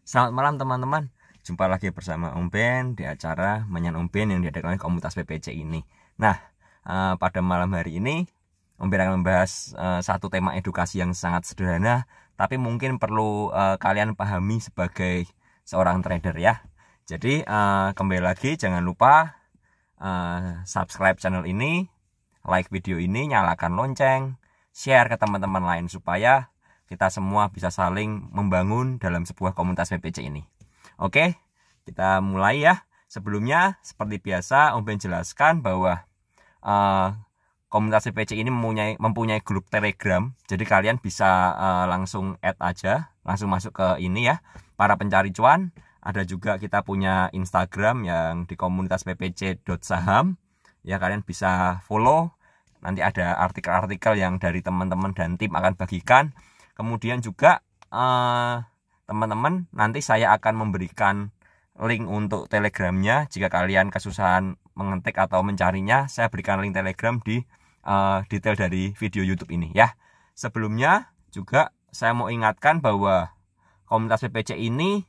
Selamat malam teman-teman. Jumpa lagi bersama Om Ben di acara Menyan Om Ben yang diadakan oleh komunitas PPC ini. Nah, pada malam hari ini Om Ben akan membahas satu tema edukasi yang sangat sederhana, tapi mungkin perlu kalian pahami sebagai seorang trader ya. Jadi kembali lagi, jangan lupa subscribe channel ini, like video ini, nyalakan lonceng, share ke teman-teman lain supaya kita semua bisa saling membangun dalam sebuah komunitas PPC ini. Oke, kita mulai ya. Sebelumnya, seperti biasa, Om Ben jelaskan bahwa komunitas PPC ini mempunyai grup Telegram. Jadi kalian bisa langsung add aja, langsung masuk ke ini ya, para pencari cuan. Ada juga kita punya Instagram yang di komunitas ppc.saham. Ya, kalian bisa follow. Nanti ada artikel-artikel yang dari teman-teman dan tim akan bagikan. Kemudian juga teman-teman, nanti saya akan memberikan link untuk Telegramnya. Jika kalian kesusahan mengetik atau mencarinya, saya berikan link Telegram di detail dari video YouTube ini ya. Sebelumnya juga saya mau ingatkan bahwa komunitas PPC ini,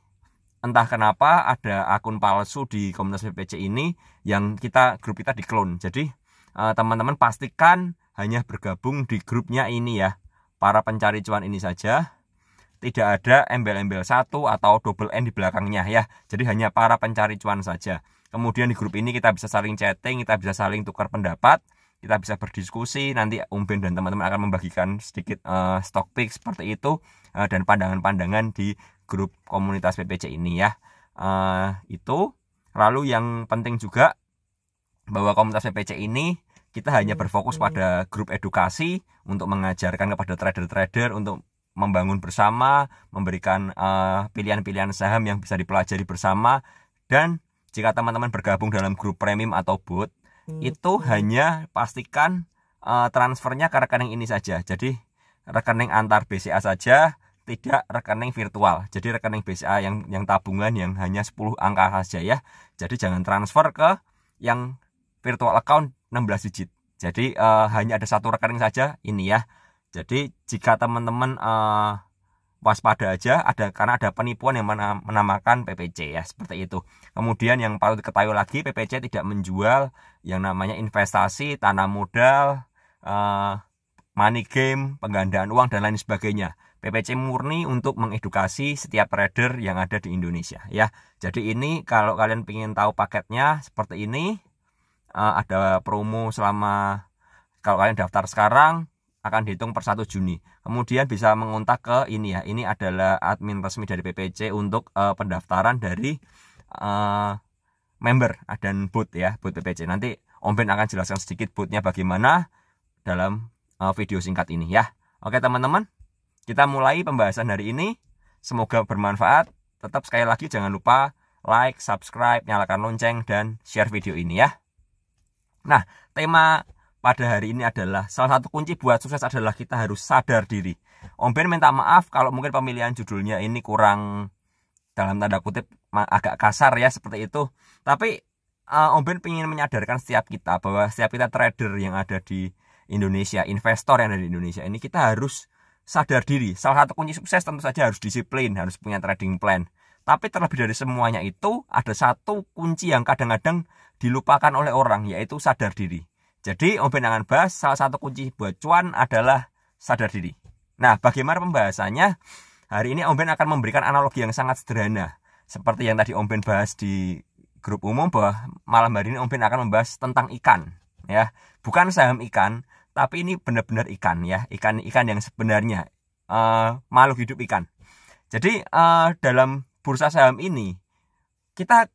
entah kenapa ada akun palsu di komunitas PPC ini yang grup kita diklon. Jadi teman-teman pastikan hanya bergabung di grupnya ini ya, para pencari cuan ini saja. Tidak ada embel-embel satu atau double N di belakangnya ya. Jadi hanya para pencari cuan saja. Kemudian di grup ini kita bisa saling chatting, kita bisa saling tukar pendapat, kita bisa berdiskusi. Nanti Om Ben dan teman-teman akan membagikan sedikit stock pick seperti itu, dan pandangan-pandangan di grup komunitas PPC ini ya. Itu. Lalu yang penting juga bahwa komunitas PPC ini kita hanya berfokus pada grup edukasi untuk mengajarkan kepada trader-trader untuk membangun bersama, memberikan pilihan-pilihan saham yang bisa dipelajari bersama. Dan jika teman-teman bergabung dalam grup premium atau bot, itu hanya pastikan transfernya ke rekening ini saja. Jadi rekening antar BCA saja, tidak rekening virtual. Jadi rekening BCA yang tabungan yang hanya 10 angka saja ya. Jadi jangan transfer ke yang virtual account 16 digit. Jadi hanya ada satu rekening saja ini ya. Jadi jika teman-teman waspada aja, karena ada penipuan yang menamakan PPC ya, seperti itu. Kemudian yang patut diketahui lagi, PPC tidak menjual yang namanya investasi, tanam modal, money game, penggandaan uang dan lain sebagainya. PPC murni untuk mengedukasi setiap trader yang ada di Indonesia ya. Jadi ini kalau kalian ingin tahu paketnya seperti ini, ada promo selama, kalau kalian daftar sekarang akan dihitung per 1 Juni. Kemudian bisa mengontak ke ini ya. Ini adalah admin resmi dari PPC untuk pendaftaran dari member dan bot ya, bot PPC. Nanti Om Ben akan jelaskan sedikit botnya bagaimana dalam video singkat ini ya. Oke teman-teman, kita mulai pembahasan hari ini. Semoga bermanfaat. Tetap sekali lagi jangan lupa like, subscribe, nyalakan lonceng, dan share video ini ya. Nah, tema pada hari ini adalah salah satu kunci buat sukses adalah kita harus sadar diri. Om Ben minta maaf kalau mungkin pemilihan judulnya ini kurang, dalam tanda kutip, agak kasar ya, seperti itu. Tapi Om Ben ingin menyadarkan setiap kita bahwa setiap kita trader yang ada di Indonesia, investor yang ada di Indonesia ini, kita harus sadar diri. Salah satu kunci sukses tentu saja harus disiplin, harus punya trading plan. Tapi terlebih dari semuanya itu, ada satu kunci yang kadang-kadang dilupakan oleh orang, yaitu sadar diri. Jadi Om Ben akan bahas salah satu kunci buat cuan adalah sadar diri. Nah, bagaimana pembahasannya? Hari ini Om Ben akan memberikan analogi yang sangat sederhana. Seperti yang tadi Om Ben bahas di grup umum, bahwa malam hari ini Om Ben akan membahas tentang ikan. Ya, bukan saham ikan, tapi ini benar-benar ikan ya. Ikan yang sebenarnya, makhluk hidup ikan. Jadi dalam bursa saham ini, kita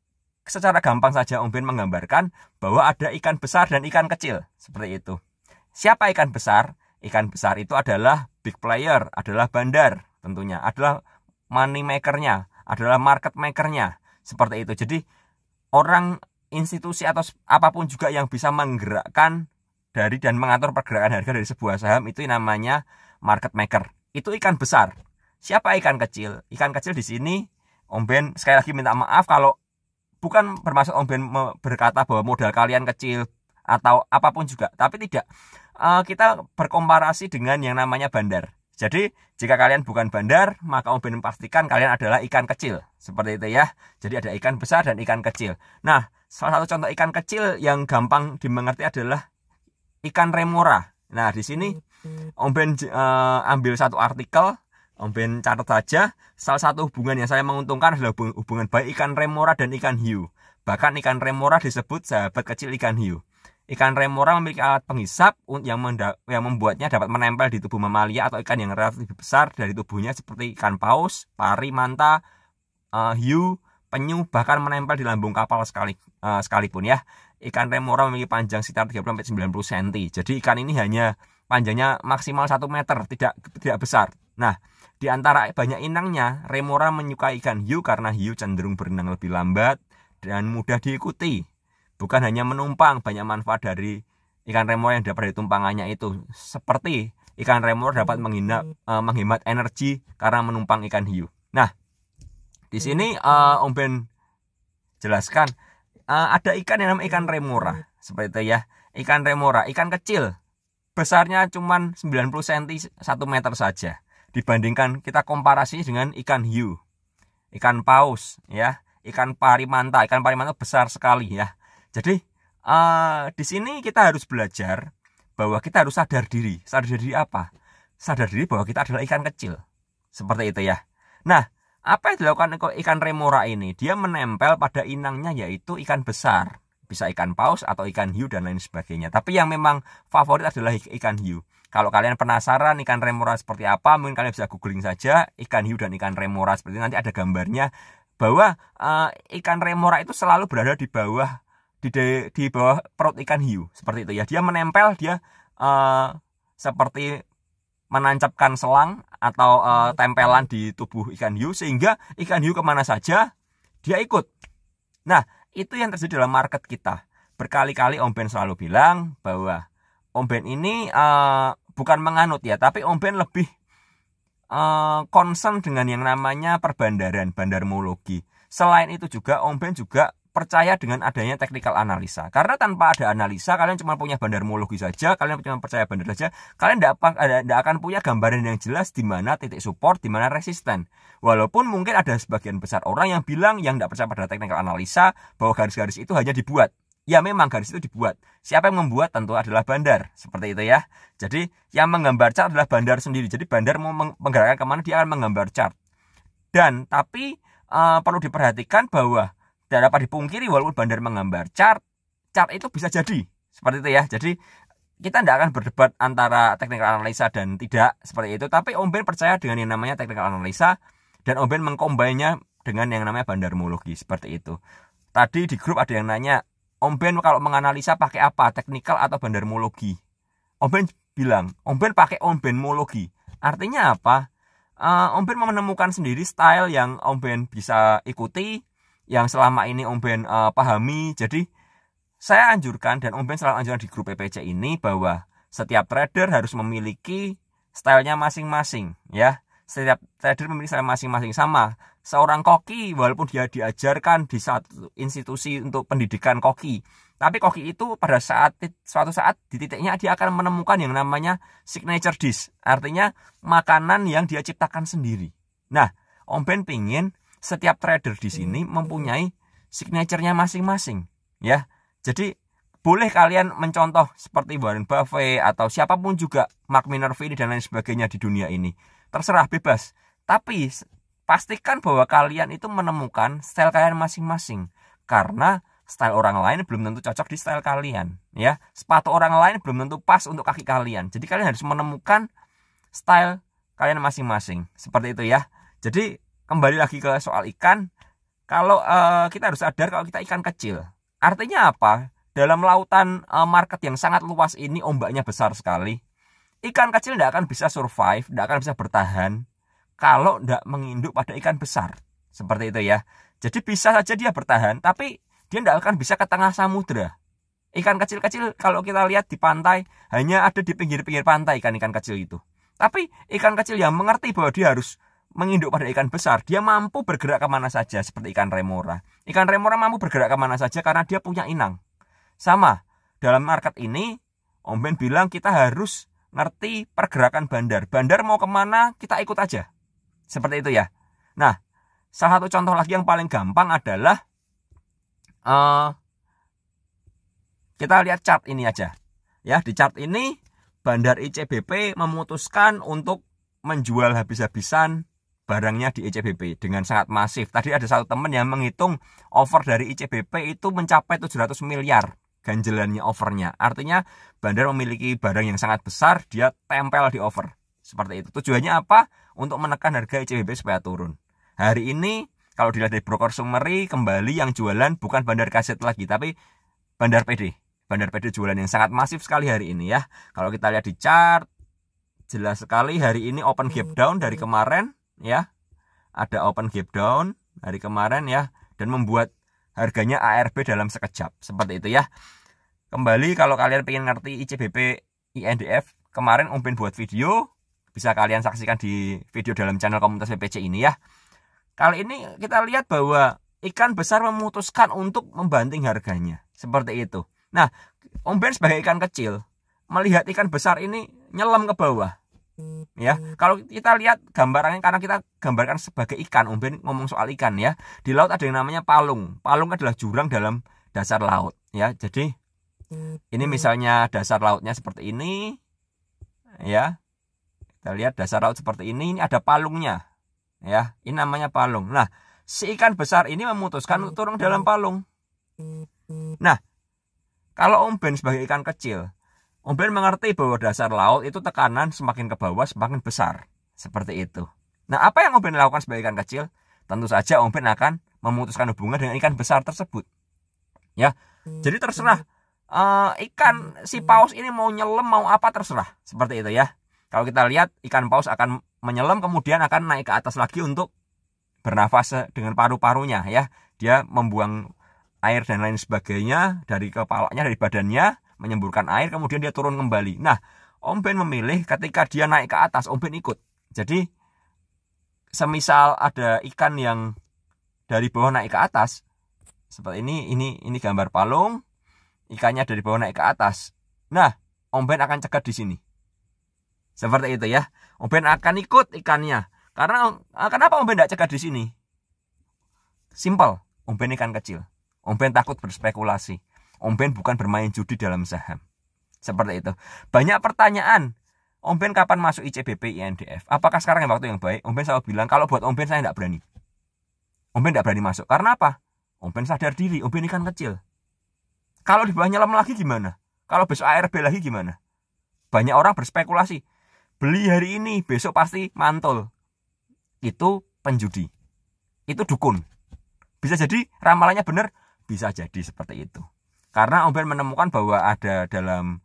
secara gampang saja Om Ben menggambarkan bahwa ada ikan besar dan ikan kecil, seperti itu. Siapa ikan besar? Ikan besar itu adalah big player, adalah bandar tentunya, adalah money makernya, adalah market makernya, seperti itu. Jadi orang, institusi atau apapun juga yang bisa menggerakkan dari dan mengatur pergerakan harga dari sebuah saham, itu namanya market maker. Itu ikan besar. Siapa ikan kecil? Ikan kecil di sini Om Ben sekali lagi minta maaf kalau bukan bermaksud Om Ben berkata bahwa modal kalian kecil atau apapun juga, tapi tidak. Kita berkomparasi dengan yang namanya bandar. Jadi jika kalian bukan bandar, maka Om Ben pastikan kalian adalah ikan kecil. Seperti itu ya. Jadi ada ikan besar dan ikan kecil. Nah, salah satu contoh ikan kecil yang gampang dimengerti adalah ikan remora. Nah, di sini Om Ben ambil satu artikel, Om Ben catat saja. Salah satu hubungan yang saya menguntungkan adalah hubungan baik ikan remora dan ikan hiu. Bahkan ikan remora disebut sahabat kecil ikan hiu. Ikan remora memiliki alat penghisap yang membuatnya dapat menempel di tubuh mamalia atau ikan yang relatif lebih besar dari tubuhnya seperti ikan paus, pari, manta, hiu, penyu, bahkan menempel di lambung kapal sekalipun ya. Ikan remora memiliki panjang sekitar 30-90 cm. Jadi ikan ini hanya panjangnya maksimal 1 meter, tidak besar. Nah, di antara banyak inangnya, remora menyukai ikan hiu karena hiu cenderung berenang lebih lambat dan mudah diikuti. Bukan hanya menumpang, banyak manfaat dari ikan remora yang dapat dari tumpangannya itu. Seperti ikan remora dapat menghemat energi karena menumpang ikan hiu. Nah, di sini Om Ben jelaskan ada ikan yang namanya ikan remora. Seperti itu ya. Ikan remora, ikan kecil. Besarnya cuma 90 cm, 1 meter saja. Dibandingkan kita komparasi dengan ikan hiu, ikan paus ya, ikan parimanta. Ikan parimanta besar sekali ya. Jadi di sini kita harus belajar bahwa kita harus sadar diri. Sadar diri apa? Sadar diri bahwa kita adalah ikan kecil. Seperti itu ya. Nah, apa yang dilakukan ikan remora ini? Dia menempel pada inangnya yaitu ikan besar. Bisa ikan paus atau ikan hiu dan lain sebagainya. Tapi yang memang favorit adalah ikan hiu. Kalau kalian penasaran ikan remora seperti apa, mungkin kalian bisa googling saja ikan hiu dan ikan remora seperti itu. Nanti ada gambarnya bahwa ikan remora itu selalu berada di bawah perut ikan hiu seperti itu ya. Dia menempel, dia seperti menancapkan selang atau tempelan di tubuh ikan hiu sehingga ikan hiu kemana saja dia ikut. Nah, itu yang terjadi dalam market kita. Berkali-kali Om Ben selalu bilang bahwa Om Ben ini bukan menganut ya, tapi Om Ben lebih concern dengan yang namanya perbandaran, bandarmologi. Selain itu juga Om Ben juga percaya dengan adanya technical analisa. Karena tanpa ada analisa, kalian cuma punya bandarmologi saja, kalian cuma percaya bandar saja, kalian tidak akan punya gambaran yang jelas di mana titik support, di mana resisten. Walaupun mungkin ada sebagian besar orang yang bilang yang tidak percaya pada technical analisa bahwa garis-garis itu hanya dibuat. Ya memang garis itu dibuat. Siapa yang membuat tentu adalah bandar. Seperti itu ya. Jadi yang menggambar chart adalah bandar sendiri. Jadi bandar mau menggerakkan kemana dia akan menggambar chart. Tapi perlu diperhatikan bahwa tidak dapat dipungkiri walaupun bandar menggambar chart itu bisa jadi. Seperti itu ya. Jadi kita tidak akan berdebat antara technical analisa dan tidak seperti itu. Tapi Om Ben percaya dengan yang namanya technical analisa dan Om Ben mengcombine-nya dengan yang namanya bandarmologi. Seperti itu. Tadi di grup ada yang nanya, Om Ben kalau menganalisa pakai apa? Teknikal atau bandarmologi? Om Ben bilang, Om Ben pakai Om Benmologi. Artinya apa? Om Ben menemukan sendiri style yang Om Ben bisa ikuti, yang selama ini Om Ben pahami. Jadi saya anjurkan dan Om Ben selalu anjurkan di grup PPC ini bahwa setiap trader harus memiliki stylenya masing-masing ya. Setiap trader memiliki style masing-masing. Sama seorang koki walaupun dia diajarkan di satu institusi untuk pendidikan koki, tapi koki itu pada suatu saat di titiknya dia akan menemukan yang namanya signature dish, artinya makanan yang dia ciptakan sendiri. Nah, Om Ben pingin setiap trader di sini mempunyai signaturenya masing-masing ya. Jadi boleh kalian mencontoh seperti Warren Buffett atau siapapun juga, Mark Minervini dan lain sebagainya di dunia ini. Terserah, bebas. Tapi pastikan bahwa kalian itu menemukan style kalian masing-masing. Karena style orang lain belum tentu cocok di style kalian ya. Sepatu orang lain belum tentu pas untuk kaki kalian. Jadi kalian harus menemukan style kalian masing-masing. Seperti itu ya. Jadi kembali lagi ke soal ikan. Kalau kita harus sadar kalau kita ikan kecil. Artinya apa? Dalam lautan market yang sangat luas ini, ombaknya besar sekali. Ikan kecil tidak akan bisa survive, tidak akan bisa bertahan kalau tidak menginduk pada ikan besar. Seperti itu ya. Jadi bisa saja dia bertahan, tapi dia tidak akan bisa ke tengah samudra. Ikan kecil-kecil kalau kita lihat di pantai, hanya ada di pinggir-pinggir pantai ikan-ikan kecil itu. Tapi ikan kecil yang mengerti bahwa dia harus menginduk pada ikan besar, dia mampu bergerak kemana saja seperti ikan remora. Ikan remora mampu bergerak kemana saja karena dia punya inang. Sama, dalam market ini, Om Ben bilang kita harus ngerti pergerakan bandar. Bandar mau kemana, kita ikut aja. Seperti itu ya. Nah, salah satu contoh lagi yang paling gampang adalah kita lihat chart ini aja. Ya, di chart ini Bandar ICBP memutuskan untuk menjual habis-habisan barangnya di ICBP dengan sangat masif. Tadi ada satu teman yang menghitung over dari ICBP itu mencapai 700 miliar ganjelannya overnya. Artinya bandar memiliki barang yang sangat besar, dia tempel di over. Seperti itu. Tujuannya apa? Untuk menekan harga ICBP supaya turun. Hari ini kalau dilihat dari broker summary, kembali yang jualan bukan Bandar KZ lagi, tapi Bandar PD. Bandar PD jualan yang sangat masif sekali hari ini ya. Kalau kita lihat di chart, jelas sekali hari ini open gap down dari kemarin ya. Ada open gap down dari kemarin ya, dan membuat harganya ARB dalam sekejap. Seperti itu ya. Kembali kalau kalian pengen ngerti ICBP INDF, kemarin Om Ben buat video, bisa kalian saksikan di video dalam channel komunitas PPC ini ya. Kali ini kita lihat bahwa ikan besar memutuskan untuk membanting harganya. Seperti itu. Nah, Om Ben sebagai ikan kecil melihat ikan besar ini nyelam ke bawah. Ya, kalau kita lihat gambarannya, karena kita gambarkan sebagai ikan, Om Ben ngomong soal ikan ya. Di laut ada yang namanya palung. Palung adalah jurang dalam dasar laut ya. Jadi ini misalnya dasar lautnya seperti ini ya. Kita lihat dasar laut seperti ini ada palungnya. Ya, ini namanya palung. Nah, si ikan besar ini memutuskan untuk turun dalam palung. Nah, kalau Om Ben sebagai ikan kecil, Om Ben mengerti bahwa dasar laut itu tekanan semakin ke bawah semakin besar. Seperti itu. Nah, apa yang Om Ben lakukan sebagai ikan kecil? Tentu saja Om Ben akan memutuskan hubungan dengan ikan besar tersebut. Ya, jadi terserah ikan si paus ini mau nyelam mau apa terserah. Seperti itu ya. Kalau kita lihat ikan paus akan menyelam kemudian akan naik ke atas lagi untuk bernafas dengan paru-parunya ya. Dia membuang air dan lain sebagainya dari kepalanya, dari badannya, menyemburkan air, kemudian dia turun kembali. Nah, Om Ben memilih ketika dia naik ke atas, Om Ben ikut. Jadi, semisal ada ikan yang dari bawah naik ke atas, seperti ini gambar palung, ikannya dari bawah naik ke atas. Nah, Om Ben akan cegat di sini. Seperti itu ya. Om Ben akan ikut ikannya. Karena kenapa Om Ben tidak cegat di sini? Simple, Om Ben ikan kecil. Om Ben takut berspekulasi. Om Ben bukan bermain judi dalam saham. Seperti itu. Banyak pertanyaan. Om Ben kapan masuk ICBP INDF? Apakah sekarang yang waktu yang baik? Om Ben selalu bilang, kalau buat Om Ben saya tidak berani. Om Ben tidak berani masuk. Karena apa? Om Ben sadar diri. Om Ben ikan kecil. Kalau di bawah nyelam lagi gimana? Kalau besok ARB lagi gimana? Banyak orang berspekulasi. Beli hari ini, besok pasti mantul. Itu penjudi. Itu dukun. Bisa jadi ramalannya benar. Bisa jadi seperti itu. Karena Om Ben menemukan bahwa ada dalam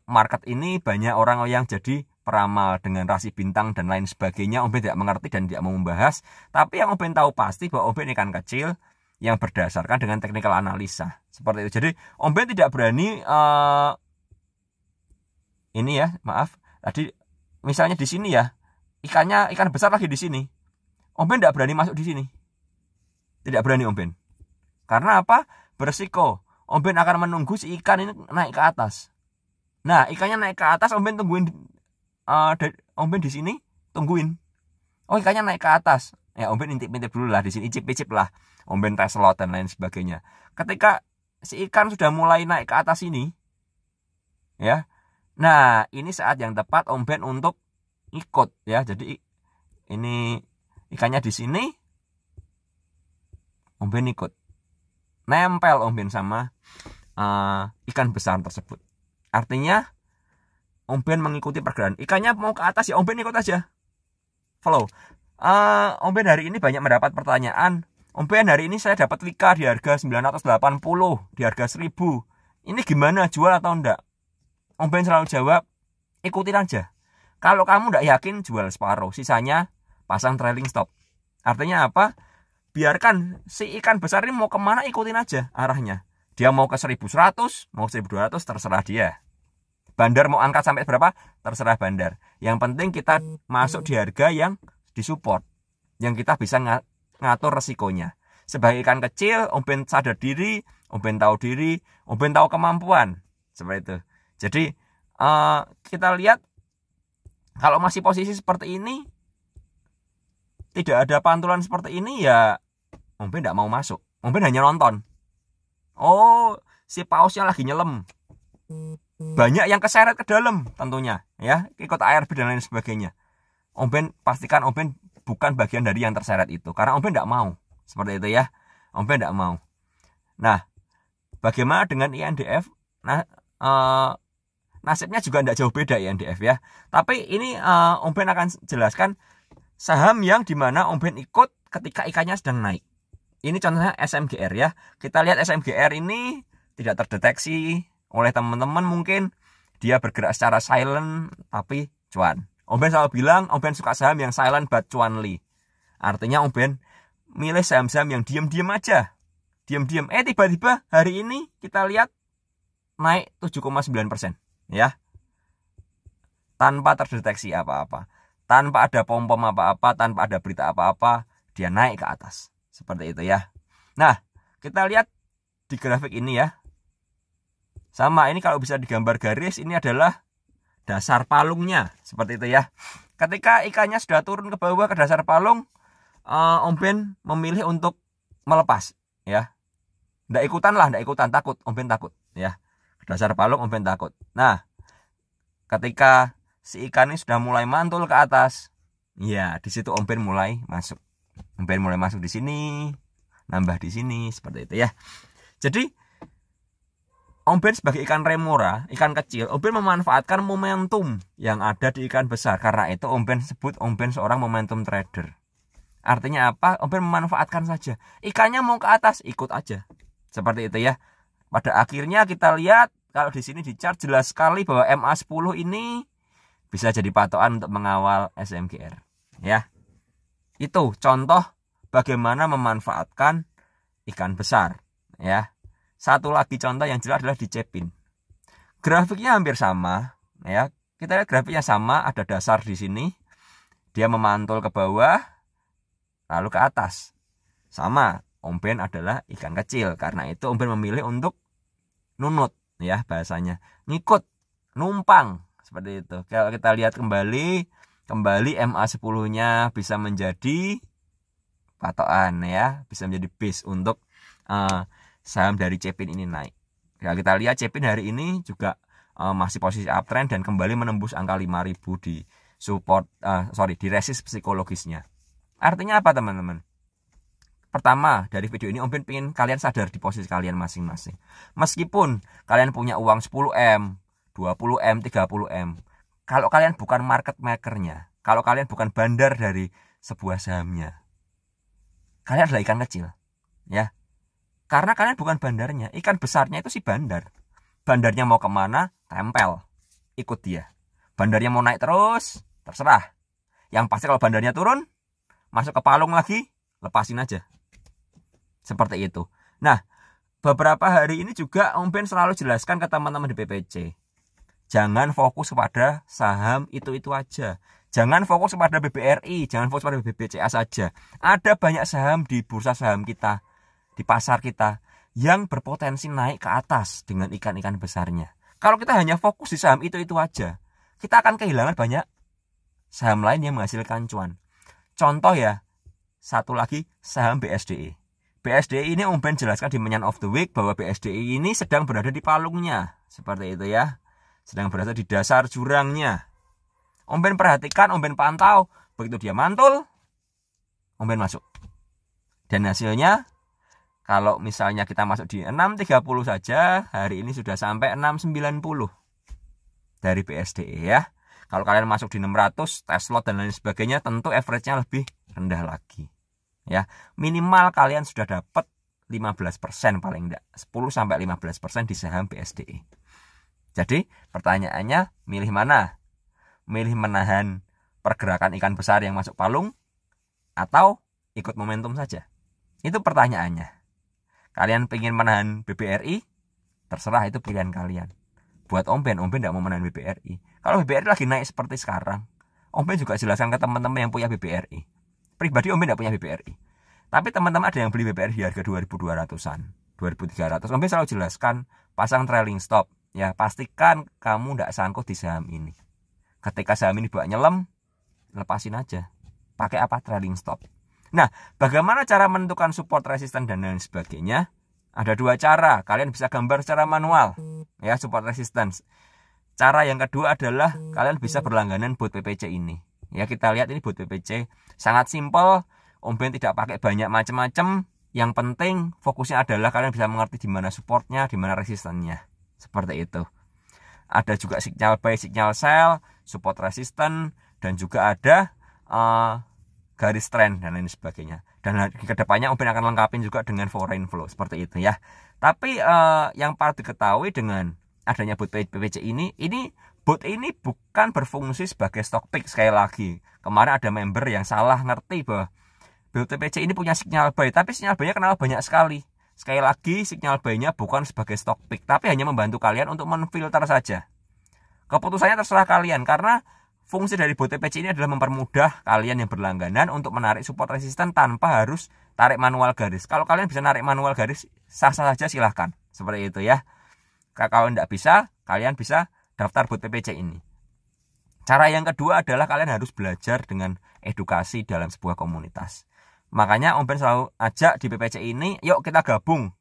market ini banyak orang yang jadi peramal dengan rasi bintang dan lain sebagainya. Om Ben tidak mengerti dan tidak mau membahas. Tapi yang Om Ben tahu pasti bahwa Om Ben ikan kecil yang berdasarkan dengan technical analisa. Seperti itu. Jadi Om Ben tidak berani ini ya, maaf. Tadi misalnya di sini ya, ikan besar lagi di sini. Om Ben tidak berani masuk di sini. Tidak berani Om Ben. Karena apa? Beresiko. Om Ben akan menunggu si ikan ini naik ke atas. Nah, ikannya naik ke atas, Om Ben tungguin. Om Ben di sini tungguin. Oh, ikannya naik ke atas. Ya, Om Ben intip-intip dulu lah di sini, icip-icip lah. Om Ben tes lot dan lain sebagainya. Ketika si ikan sudah mulai naik ke atas ini, ya. Nah, ini saat yang tepat Om Ben untuk ikut ya. Jadi ini ikannya di sini, Om Ben ikut. Nempel Om Ben sama ikan besar tersebut. Artinya Om Ben mengikuti pergerakan. Ikannya mau ke atas ya Om Ben ikut aja. Follow. Om Ben hari ini banyak mendapat pertanyaan. Om Ben hari ini saya dapat Wika di harga 980, di harga 1000. Ini gimana, jual atau enggak? Om Ben selalu jawab, ikutin aja. Kalau kamu enggak yakin, jual separuh. Sisanya pasang trailing stop. Artinya apa? Biarkan si ikan besar ini mau kemana, ikutin aja arahnya. Dia mau ke 1100, mau 1200, terserah dia. Bandar mau angkat sampai berapa, terserah bandar. Yang penting kita masuk di harga yang disupport, yang kita bisa ngatur resikonya. Sebagai ikan kecil, Om Ben sadar diri, Om Ben tahu diri, Om Ben tahu kemampuan. Seperti itu. Jadi kita lihat kalau masih posisi seperti ini, tidak ada pantulan seperti ini, ya Om Ben tidak mau masuk. Om Ben hanya nonton. Oh, si pausnya lagi nyelam. Banyak yang keseret ke dalam tentunya, ya, ikut ARB dan lain sebagainya. Om Ben pastikan Om Ben bukan bagian dari yang terseret itu, karena Om Ben tidak mau. Seperti itu ya, Om Ben tidak mau. Nah, bagaimana dengan INDF? Nah, nasibnya juga tidak jauh beda INDF ya. Tapi ini Om Ben akan jelaskan saham yang dimana Om Ben ikut ketika ikannya sedang naik. Ini contohnya SMGR ya. Kita lihat SMGR ini tidak terdeteksi oleh teman-teman, mungkin dia bergerak secara silent tapi cuan. Om Ben selalu bilang Om Ben suka saham yang silent but cuanly. Artinya Om Ben milih saham-saham yang diam-diam aja. Diam-diam. Tiba-tiba hari ini kita lihat naik 7,9% ya. Tanpa terdeteksi apa-apa. Tanpa ada pom-pom apa-apa, tanpa ada berita apa-apa, dia naik ke atas. Seperti itu ya. Nah, kita lihat di grafik ini ya. Sama, ini kalau bisa digambar garis, ini adalah dasar palungnya. Seperti itu ya. Ketika ikannya sudah turun ke bawah ke dasar palung, Om Ben memilih untuk melepas ya. Nggak ikutan, takut. Om Ben takut ya. Ke dasar palung Om Ben takut. Nah, ketika si ikan ini sudah mulai mantul ke atas, ya di situ Om Ben mulai masuk. Om Ben mulai masuk di sini, nambah di sini, seperti itu ya. Jadi Om Ben sebagai ikan remora, ikan kecil, Om Ben memanfaatkan momentum yang ada di ikan besar. Karena itu Om Ben sebut Om Ben seorang momentum trader. Artinya apa? Om Ben memanfaatkan saja. Ikannya mau ke atas, ikut aja. Seperti itu ya. Pada akhirnya kita lihat, kalau di sini di chart jelas sekali bahwa MA10 ini bisa jadi patokan untuk mengawal SMGR. Ya. Itu contoh bagaimana memanfaatkan ikan besar. Ya. Satu lagi contoh yang jelas adalah di Cepin. Grafiknya hampir sama, ya. Kita lihat grafiknya sama, ada dasar di sini. Dia memantul ke bawah, lalu ke atas. Sama, Om Ben adalah ikan kecil. Karena itu Om Ben memilih untuk nunut, ya bahasanya. Ngikut, numpang, seperti itu. Kalau kita lihat kembali MA10-nya bisa menjadi patokan, ya. Bisa menjadi base untuk saham dari Cepin ini naik. Ya, kita lihat Cepin hari ini juga masih posisi uptrend dan kembali menembus angka 5.000 di support di resist psikologisnya. Artinya apa teman-teman? Pertama, dari video ini Om Ben pengen kalian sadar di posisi kalian masing-masing. Meskipun kalian punya uang 10M, 20M, 30M, kalau kalian bukan market makernya, kalau kalian bukan bandar dari sebuah sahamnya, kalian adalah ikan kecil, ya. Karena kalian bukan bandarnya, ikan besarnya itu si bandar. Bandarnya mau kemana, tempel, ikut dia. Bandarnya mau naik terus, terserah. Yang pasti kalau bandarnya turun, masuk ke palung lagi, lepasin aja. Seperti itu. Nah, beberapa hari ini juga Om Ben selalu jelaskan ke teman-teman di PPC. Jangan fokus kepada saham itu-itu aja. Jangan fokus kepada BBRI, jangan fokus pada BBCA saja. Ada banyak saham di bursa saham kita, di pasar kita, yang berpotensi naik ke atas dengan ikan-ikan besarnya. Kalau kita hanya fokus di saham itu-itu aja, kita akan kehilangan banyak saham lain yang menghasilkan cuan. Contoh ya, satu lagi saham BSDE. BSDE ini Om Ben jelaskan di Menyan of the Week bahwa BSDE ini sedang berada di palungnya. Seperti itu ya. Sedang berada di dasar jurangnya. Om Ben perhatikan, Om Ben pantau. Begitu dia mantul, Om Ben masuk. Dan hasilnya, kalau misalnya kita masuk di 6.30 saja, hari ini sudah sampai 6.90 dari BSDE ya. Kalau kalian masuk di 600, tes lot dan lain sebagainya, tentu average-nya lebih rendah lagi. Ya, minimal kalian sudah dapat 15% paling enggak, 10-15% di saham BSDE. Jadi, pertanyaannya milih mana? Milih menahan pergerakan ikan besar yang masuk palung atau ikut momentum saja? Itu pertanyaannya. Kalian pengen menahan BBRI, terserah, itu pilihan kalian. Buat Om Ben tidak mau menahan BBRI. Kalau BBRI lagi naik seperti sekarang, Om Ben juga jelaskan ke teman-teman yang punya BBRI. Pribadi Om Ben tidak punya BBRI. Tapi teman-teman ada yang beli BBRI di harga 2.200-an, 2.300. Om Ben selalu jelaskan, pasang trailing stop. ya pastikan kamu tidak sangkut di saham ini. Ketika saham ini buat nyelam, lepasin aja. Pakai apa? Trading stop. Nah, bagaimana cara menentukan support, resisten, dan lain sebagainya? Ada dua cara. Kalian bisa gambar secara manual, ya, support resistance. Cara yang kedua adalah kalian bisa berlangganan bot PPC ini. Ya, kita lihat ini bot PPC sangat simpel. Om Ben tidak pakai banyak macam-macam. Yang penting fokusnya adalah kalian bisa mengerti di mana supportnya, di mana resistannya. Seperti itu. Ada juga signal buy, signal sell, support resisten, dan juga ada garis trend dan lain sebagainya. Dan kedepannya Om Ben akan lengkapin juga dengan foreign flow seperti itu ya. Tapi yang patut diketahui dengan adanya bot PPC ini bot ini bukan berfungsi sebagai stock pick. Sekali lagi, kemarin ada member yang salah ngerti bahwa bot PPC ini punya signal buy, tapi signal buy-nya kenapa banyak sekali. Sekali lagi, signal buy-nya bukan sebagai stock pick, tapi hanya membantu kalian untuk menfilter saja. Keputusannya terserah kalian, karena fungsi dari bot PPC ini adalah mempermudah kalian yang berlangganan untuk menarik support resisten tanpa harus tarik manual garis. Kalau kalian bisa narik manual garis, sah-sah saja, silahkan. Seperti itu ya. Kalau tidak bisa, kalian bisa daftar bot PPC ini. Cara yang kedua adalah kalian harus belajar dengan edukasi dalam sebuah komunitas. Makanya Om Ben selalu ajak di PPC ini, yuk kita gabung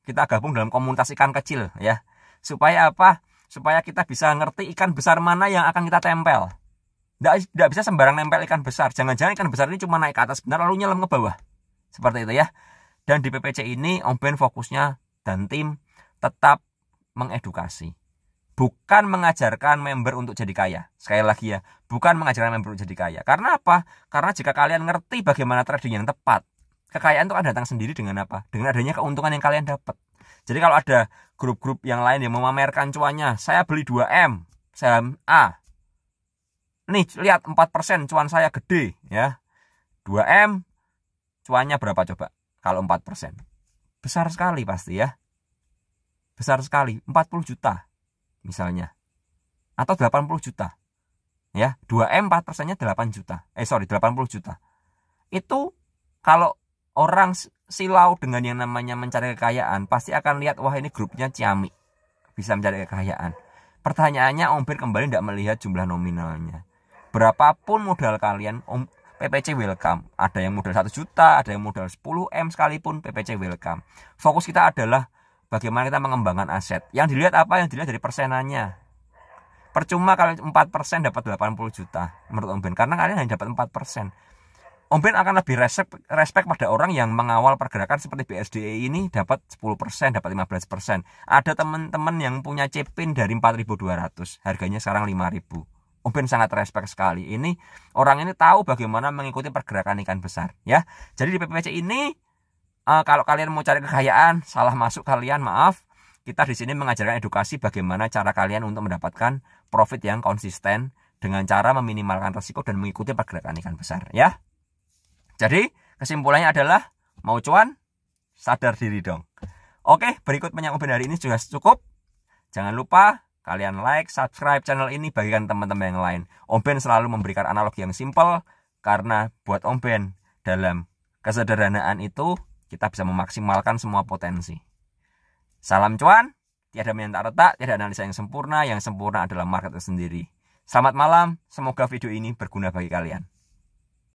dalam komunitas ikan kecil ya. Supaya apa? Supaya kita bisa ngerti ikan besar mana yang akan kita tempel. Tidak bisa sembarang nempel ikan besar. Jangan-jangan ikan besar ini cuma naik ke atas benar lalu nyelam ke bawah. Seperti itu ya. Dan di PPC ini Om Ben fokusnya dan tim tetap mengedukasi. Bukan mengajarkan member untuk jadi kaya. Sekali lagi ya, bukan mengajarkan member untuk jadi kaya. Karena apa? Karena jika kalian ngerti bagaimana trading yang tepat, kekayaan itu akan datang sendiri dengan apa? Dengan adanya keuntungan yang kalian dapat. Jadi kalau ada grup-grup yang lain yang memamerkan cuannya, saya beli 2M saham A. Nih, lihat 4% cuan saya gede ya. 2M cuannya berapa coba? Kalau 4%. Besar sekali pasti ya. Besar sekali, 40 juta misalnya. Atau 80 juta. Ya, 2M 4%-nya 8 juta. 80 juta. Itu kalau orang silau dengan yang namanya mencari kekayaan, pasti akan lihat, wah ini grupnya ciamik, bisa mencari kekayaan. Pertanyaannya, Om Ben kembali tidak melihat jumlah nominalnya. Berapapun modal kalian, PPC welcome. Ada yang modal 1 juta, ada yang modal 10M sekalipun, PPC welcome. Fokus kita adalah bagaimana kita mengembangkan aset. Yang dilihat apa? Yang dilihat dari persenannya. Percuma kalian 4% dapat 80 juta menurut Om Ben, karena kalian hanya dapat 4%. Om Ben akan lebih respect pada orang yang mengawal pergerakan seperti BSDE ini dapat 10%, dapat 15%. Ada teman-teman yang punya cepin dari 4.200, harganya sekarang 5.000. Om Ben sangat respect sekali. Ini orang ini tahu bagaimana mengikuti pergerakan ikan besar ya. Jadi di PPC ini kalau kalian mau cari kekayaan, salah masuk kalian, maaf. Kita di sini mengajarkan edukasi bagaimana cara kalian untuk mendapatkan profit yang konsisten dengan cara meminimalkan risiko dan mengikuti pergerakan ikan besar ya. Jadi kesimpulannya adalah mau cuan, sadar diri dong. Oke, berikut Yang Om Ben hari ini sudah cukup. Jangan lupa kalian like, subscribe channel ini, bagikan teman-teman yang lain. Om Ben selalu memberikan analogi yang simpel, karena buat Om Ben dalam kesederhanaan itu kita bisa memaksimalkan semua potensi. Salam cuan, tiada yang tak retak, tiada analisa yang sempurna adalah market itu sendiri. Selamat malam, semoga video ini berguna bagi kalian.